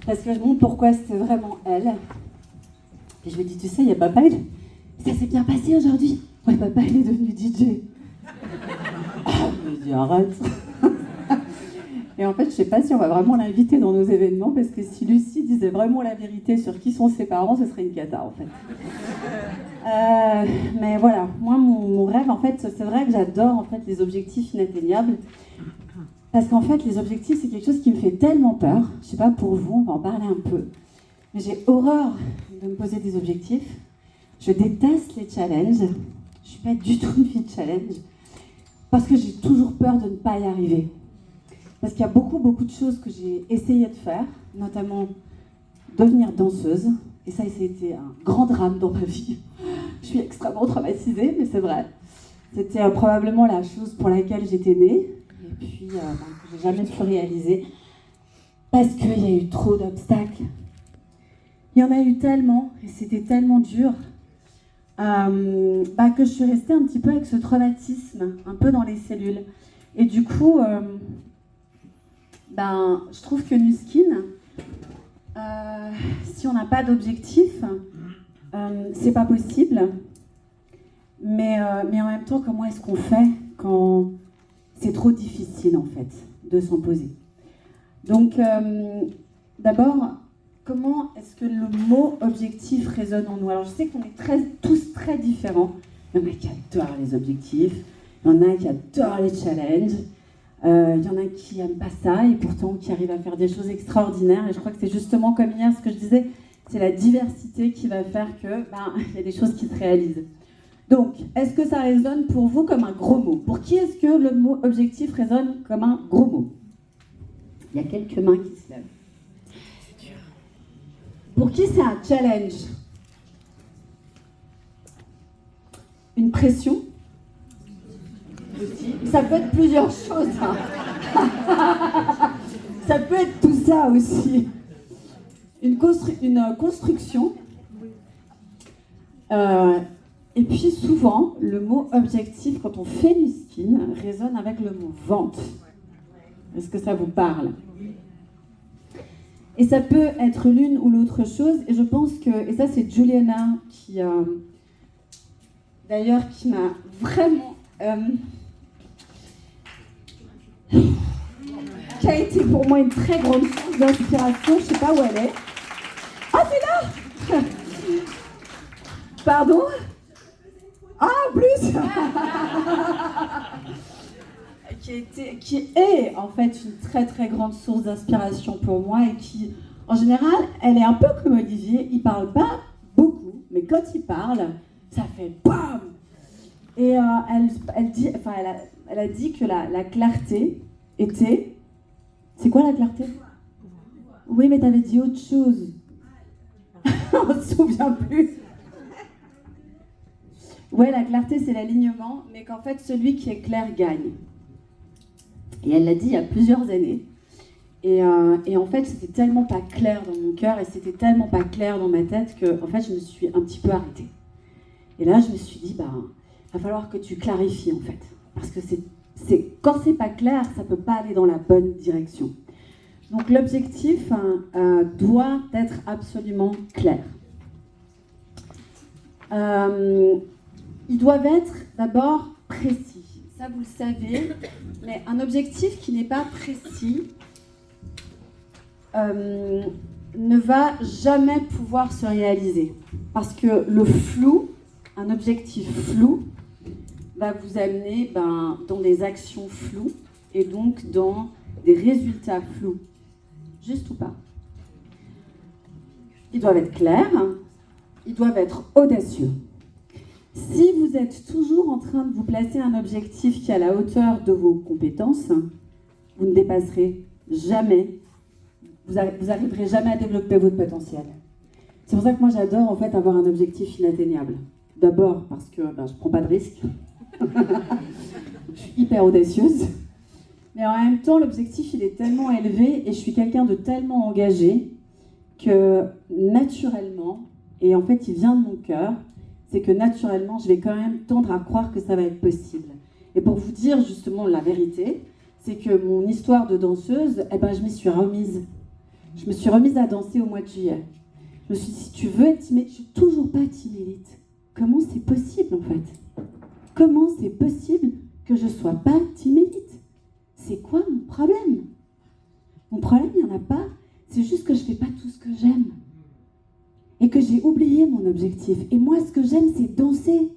Parce que je montre pourquoi c'était vraiment elle. Et je me dis, tu sais, il y a papa, ça s'est bien passé aujourd'hui. Ouais, papa, il est devenu DJ. Je me dis, arrête. Et en fait, je sais pas si on va vraiment l'inviter dans nos événements, parce que si Lucie disait vraiment la vérité sur qui sont ses parents, ce serait une cata, en fait. Mais voilà, moi, mon rêve, en fait, c'est vrai que j'adore, en fait, les objectifs inatteignables. Parce qu'en fait, les objectifs, c'est quelque chose qui me fait tellement peur. Je sais pas pour vous, on va en parler un peu. Mais j'ai horreur de me poser des objectifs. Je déteste les challenges. Je suis pas du tout une fille de challenge. Parce que j'ai toujours peur de ne pas y arriver. Parce qu'il y a beaucoup de choses que j'ai essayé de faire, notamment devenir danseuse. Et ça a été un grand drame dans ma vie. Je suis extrêmement traumatisée, mais c'est vrai. C'était probablement la chose pour laquelle j'étais née. Et puis, que j'ai jamais pu réaliser. Parce qu'il y a eu trop d'obstacles. Il y en a eu tellement, et c'était tellement dur, que je suis restée un petit peu avec ce traumatisme, un peu dans les cellules. Et du coup, je trouve que Nuskin, si on n'a pas d'objectif, c'est pas possible. Mais en même temps, comment est-ce qu'on fait quand c'est trop difficile, en fait, de s'en poser? Donc, d'abord, comment est-ce que le mot objectif résonne en nous? Alors, je sais qu'on est tous très différents. Il y en a qui adorent les objectifs, il y en a qui adorent les challenges, il y en a qui n'aiment pas ça et pourtant qui arrivent à faire des choses extraordinaires. Et je crois que c'est justement comme hier ce que je disais, c'est la diversité qui va faire que y a des choses qui se réalisent. Donc, est-ce que ça résonne pour vous comme un gros mot? Pour qui est-ce que le mot objectif résonne comme un gros mot? Il y a quelques mains qui se lèvent. Pour qui c'est un challenge? Une pression? Aussi. Ça peut être plusieurs choses. Hein. Ça peut être tout ça aussi. Une construction. Et puis souvent, le mot objectif, quand on fait du spin, résonne avec le mot vente. Est-ce que ça vous parle? Et ça peut être l'une ou l'autre chose. Et je pense que, et ça c'est Juliana qui, d'ailleurs, qui m'a vraiment, qui a été pour moi une très grande source d'inspiration. Je ne sais pas où elle est. Ah, c'est là. Pardon? Ah, en plus. Qui est en fait une très très grande source d'inspiration pour moi et qui, en général, elle est un peu comme Olivier, il parle pas beaucoup, mais quand il parle, ça fait BAM! Et elle a dit que la clarté était... C'est quoi la clarté? Oui, mais t'avais dit autre chose. On ne se souvient plus. Ouais, la clarté, c'est l'alignement, mais qu'en fait, celui qui est clair gagne. Et elle l'a dit il y a plusieurs années. Et en fait, c'était tellement pas clair dans mon cœur et c'était tellement pas clair dans ma tête que en fait, je me suis un petit peu arrêtée. Et là, je me suis dit, va falloir que tu clarifies en fait. Parce que quand c'est pas clair, ça peut pas aller dans la bonne direction. Donc l'objectif doit être absolument clair. Ils doivent être d'abord précis. Ça, vous le savez. Mais un objectif qui n'est pas précis ne va jamais pouvoir se réaliser. Parce que le flou, un objectif flou, va vous amener dans des actions floues et donc dans des résultats flous. Juste ou pas? Ils doivent être clairs, ils doivent être audacieux. Si vous êtes toujours en train de vous placer un objectif qui est à la hauteur de vos compétences, vous ne dépasserez jamais, vous n'arriverez jamais à développer votre potentiel. C'est pour ça que moi j'adore en fait avoir un objectif inatteignable. D'abord parce que je ne prends pas de risques, je suis hyper audacieuse, mais en même temps l'objectif il est tellement élevé et je suis quelqu'un de tellement engagé que naturellement, et en fait il vient de mon cœur, c'est que naturellement, je vais quand même tendre à croire que ça va être possible. Et pour vous dire justement la vérité, c'est que mon histoire de danseuse, je m'y suis remise. je me suis remise à danser au mois de juillet. Je me suis dit, si tu veux être team élite, je suis toujours pas team élite. Comment c'est possible en fait? Comment c'est possible que je sois pas team élite? C'est quoi mon problème? Mon problème, il n'y en a pas. C'est juste que je fais pas tout ce que j'aime. Et que j'ai oublié mon objectif. Et moi, ce que j'aime, c'est danser.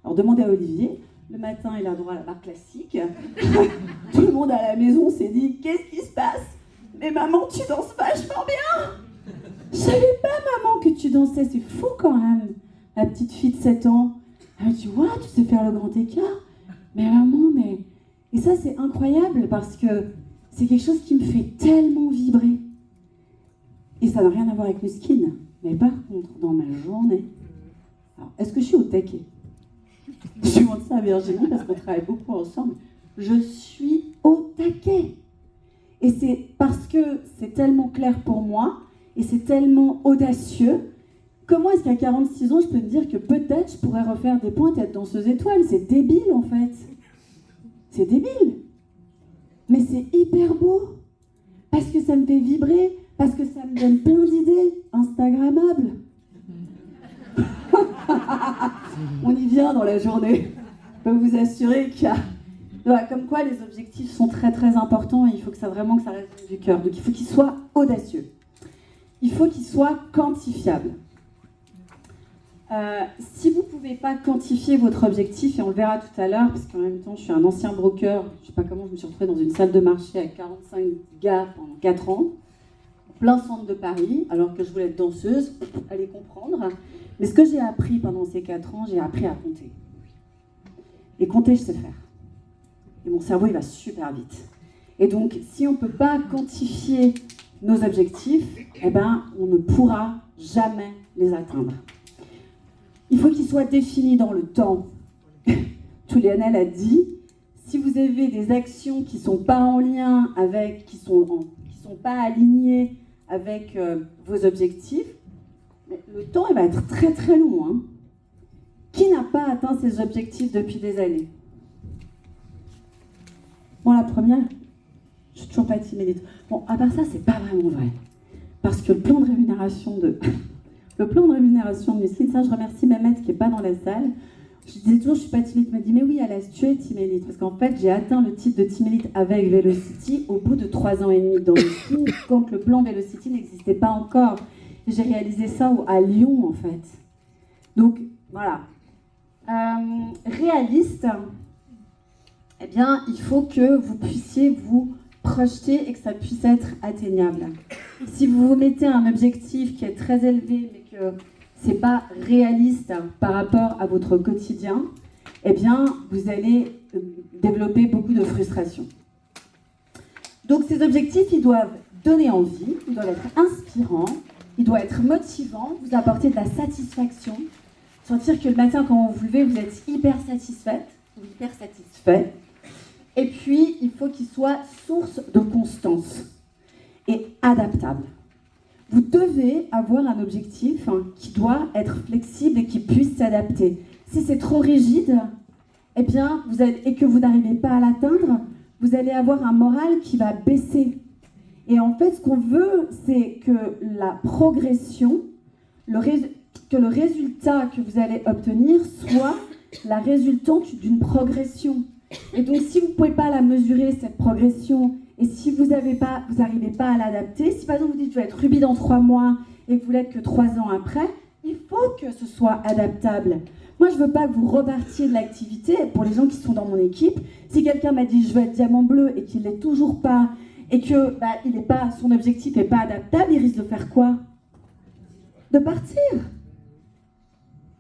Alors demandez à Olivier, le matin, il a droit à la barre classique. Tout le monde à la maison s'est dit, qu'est-ce qui se passe? Mais maman, tu danses vachement bien! Je savais pas, maman, que tu dansais, c'est fou quand même. La petite fille de 7 ans, elle me dit, ouais, tu sais faire le grand écart? Mais maman, mais... Et ça, c'est incroyable parce que c'est quelque chose qui me fait tellement vibrer. Et ça n'a rien à voir avec Muskin. Mais par contre, dans ma journée... Alors, est-ce que je suis au taquet? Je demande ça à Virginie parce qu'on travaille beaucoup ensemble. Je suis au taquet. Et c'est parce que c'est tellement clair pour moi et c'est tellement audacieux. Comment est-ce qu'à 46 ans, je peux me dire que peut-être je pourrais refaire des pointes et être danseuse étoile? C'est débile en fait. C'est débile. Mais c'est hyper beau. Parce que ça me fait vibrer. Parce que ça me donne plein d'idées instagrammables. On y vient dans la journée. Je peux vous assurer qu'il y a... Ouais, comme quoi les objectifs sont très très importants et il faut que ça vraiment que ça reste du cœur. Donc il faut qu'ils soient audacieux. Il faut qu'ils soient quantifiables. Si vous ne pouvez pas quantifier votre objectif, et on le verra tout à l'heure, parce qu'en même temps je suis un ancien broker, je ne sais pas comment je me suis retrouvée dans une salle de marché avec 45 gars pendant 4 ans, en plein centre de Paris, alors que je voulais être danseuse, allez comprendre. Mais ce que j'ai appris pendant ces 4 ans, j'ai appris à compter. Et compter, je sais faire. Et mon cerveau, il va super vite. Et donc, si on ne peut pas quantifier nos objectifs, eh ben, on ne pourra jamais les atteindre. Il faut qu'ils soient définis dans le temps. Lionel a dit, si vous avez des actions qui ne sont pas en lien avec, qui sont pas alignées avec vos objectifs, le temps, il va être très très long. Hein. Qui n'a pas atteint ses objectifs depuis des années? Bon, la première, je suis toujours pas timide. Bon, à part ça, c'est pas vraiment vrai. Parce que le plan de rémunération de Muskin, ça, je remercie Mehmet qui n'est pas dans la salle. Je disais toujours, je suis pas timide. Il m'a dit, mais oui, Alès, tu es Team Elite. Parce qu'en fait, j'ai atteint le titre de Team Elite avec Velocity au bout de 3 ans et demi dans Muskin, quand le plan Velocity n'existait pas encore. Et j'ai réalisé ça à Lyon, en fait. Donc, voilà. Réaliste, eh bien, il faut que vous puissiez vous projeter et que ça puisse être atteignable. Si vous vous mettez un objectif qui est très élevé, mais que c'est pas réaliste par rapport à votre quotidien, eh bien, vous allez développer beaucoup de frustration. Donc, ces objectifs, ils doivent donner envie, ils doivent être inspirants, ils doivent être motivants, vous apporter de la satisfaction, sentir que le matin, quand vous vous levez, vous êtes hyper satisfaite ou hyper satisfait. Et puis, il faut qu'il soit source de constance et adaptable. Vous devez avoir un objectif qui doit être flexible et qui puisse s'adapter. Si c'est trop rigide, eh bien, et que vous n'arrivez pas à l'atteindre, vous allez avoir un moral qui va baisser. Et en fait, ce qu'on veut, c'est que la progression, que le résultat que vous allez obtenir soit la résultante d'une progression. Et donc, si vous ne pouvez pas la mesurer, cette progression, et si vous n'arrivez pas à l'adapter, si par exemple vous dites je vais être Ruby dans 3 mois et que vous l'êtes que 3 ans après, il faut que ce soit adaptable. Moi, je ne veux pas que vous repartiez de l'activité. Pour les gens qui sont dans mon équipe, si quelqu'un m'a dit je veux être diamant bleu et qu'il ne l'est toujours pas, et que son objectif n'est pas adaptable, il risque de faire quoi? De partir.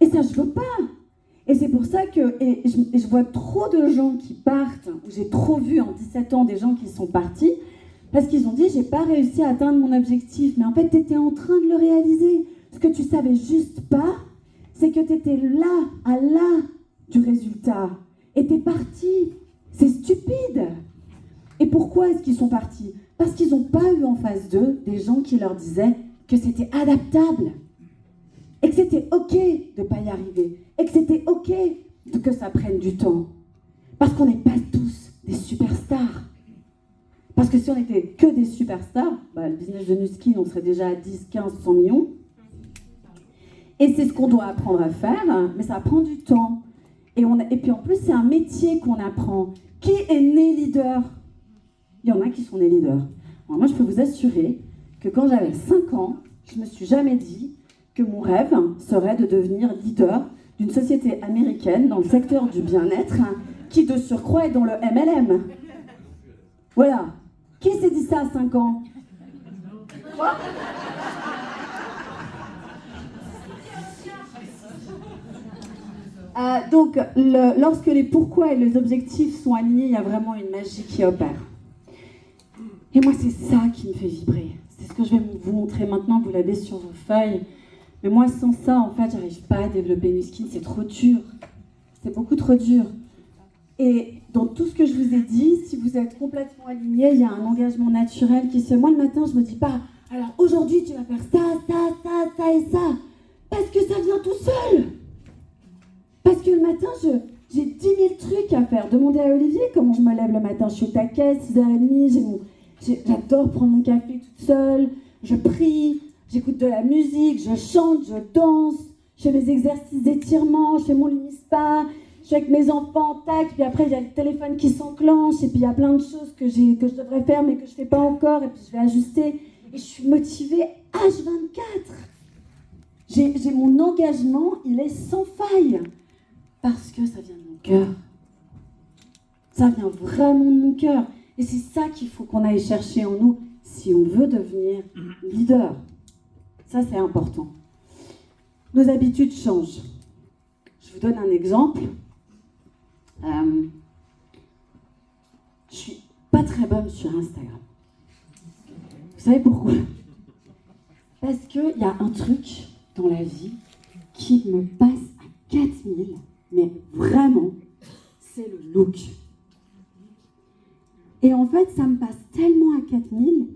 Et ça, je ne veux pas. Et c'est pour ça que je vois trop de gens qui partent, ou j'ai trop vu en 17 ans des gens qui sont partis, parce qu'ils ont dit, j'ai pas réussi à atteindre mon objectif. Mais en fait, tu étais en train de le réaliser. Ce que tu savais juste pas, c'est que tu étais là du résultat. Et t'es parti. C'est stupide. Et pourquoi est-ce qu'ils sont partis? Parce qu'ils n'ont pas eu en face d'eux des gens qui leur disaient que c'était adaptable. Et que c'était OK de ne pas y arriver. Et que c'était OK que ça prenne du temps. Parce qu'on n'est pas tous des superstars. Parce que si on était que des superstars, le business de Nuskin, on serait déjà à 10, 15, 100 millions. Et c'est ce qu'on doit apprendre à faire, mais ça prend du temps. Et puis en plus, c'est un métier qu'on apprend. Qui est né leader? Il y en a qui sont nés leaders. Alors moi, je peux vous assurer que quand j'avais 5 ans, je ne me suis jamais dit que mon rêve serait de devenir leader d'une société américaine dans le secteur du bien-être, qui de surcroît est dans le MLM. Voilà. Qui s'est dit ça à 5 ans? Quoi? Donc, lorsque les pourquoi et les objectifs sont alignés, il y a vraiment une magie qui opère. Et moi, c'est ça qui me fait vibrer. C'est ce que je vais vous montrer maintenant, vous l'avez sur vos feuilles. Mais moi, sans ça, en fait, j'arrive pas à développer Nuskin, c'est trop dur. C'est beaucoup trop dur. Et dans tout ce que je vous ai dit, si vous êtes complètement aligné, il y a un engagement naturel qui se... Moi, le matin, je me dis pas, alors aujourd'hui, tu vas faire ça et ça. Parce que ça vient tout seul. Parce que le matin, j'ai 10 000 trucs à faire. Demandez à Olivier comment je me lève le matin. Je suis au taquet, 6h30, j'adore prendre mon café toute seule, je prie, j'écoute de la musique, je chante, je danse, je fais mes exercices d'étirement, je fais mon Lumispa, je suis avec mes enfants, tac, puis après il y a le téléphone qui s'enclenche, et puis il y a plein de choses que je devrais faire mais que je ne fais pas encore, et puis je vais ajuster, et je suis motivée H24. J'ai mon engagement, il est sans faille. Parce que ça vient de mon cœur. Ça vient vraiment de mon cœur. Et c'est ça qu'il faut qu'on aille chercher en nous si on veut devenir leader. Ça, c'est important. Nos habitudes changent. Je vous donne un exemple. Je suis pas très bonne sur Instagram. Vous savez pourquoi? Parce qu'il y a un truc dans la vie qui me passe à 4000. Mais vraiment, c'est le look. Et en fait, ça me passe tellement à 4000